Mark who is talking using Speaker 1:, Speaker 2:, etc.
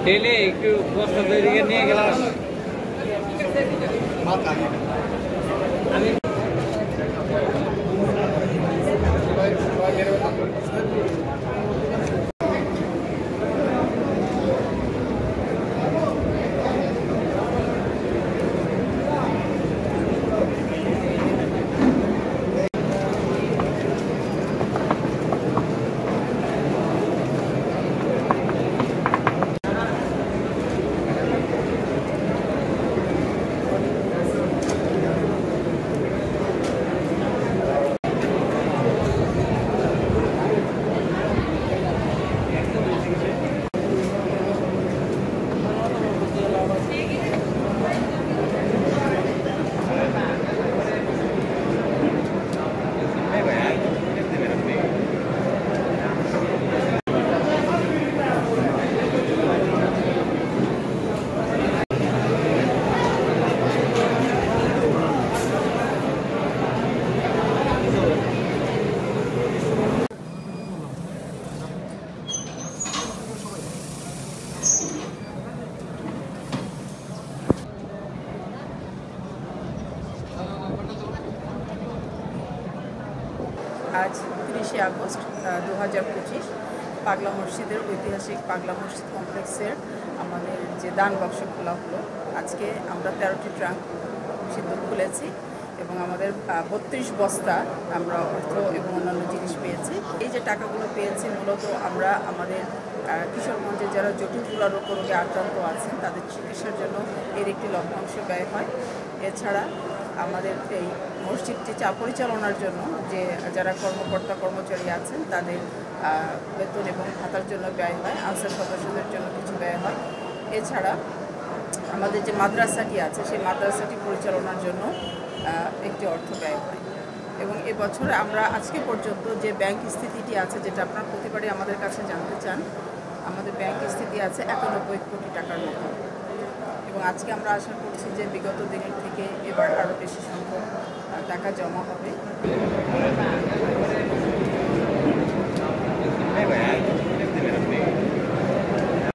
Speaker 1: ঢেলে একটু বস্তা তৈরি করে নিয়ে গেলাম আমি
Speaker 2: आज 30 আগস্ট 2025 পাগলা মসজিদের ঐতিহাসিক পাগলা মসজিদ কমপ্লেক্সের আমাদের যে দান বাক্স খোলা হলো। আজকে আমরা 13টি ট্রাঙ্ক সিঁদুর খুলেছি এবং আমাদের 32 বস্তা আমরা অর্থ এবং অন্যান্য জিনিস পেয়েছি। এই যে টাকাগুলো পেয়েছি মূলত আমরা আমাদের কিশোরগঞ্জে যারা জটিল দুরারোগ্য রোগে আক্রান্ত আছেন তাদের চিকিৎসার জন্য এর একটি লভ্যাংশ ব্যয় হয়। এছাড়া আমাদের এই মসজিদটি পরিচালনার জন্য যে যারা কর্মকর্তা কর্মচারী আছেন তাদের বেতন এবং ভাতার জন্য ব্যয় হয়, আনসার সদস্যদের জন্য কিছু ব্যয় হয়। এছাড়া আমাদের যে মাদ্রাসাটি আছে সেই মাদ্রাসাটি পরিচালনার জন্য একটি অর্থ ব্যয় হয়। এবং এবছর আমরা আজকে পর্যন্ত যে ব্যাংক স্থিতিটি আছে, যেটা আপনারা প্রতিবারই আমাদের কাছে জানতে চান, আমাদের ব্যাংক স্থিতি আছে 91 কোটি টাকার মতো। এবং আজকে আমরা আশা করছি যে বিগত দিনের থেকে এবার আরও বেশি সংখ্যক টাকা জমা হবে।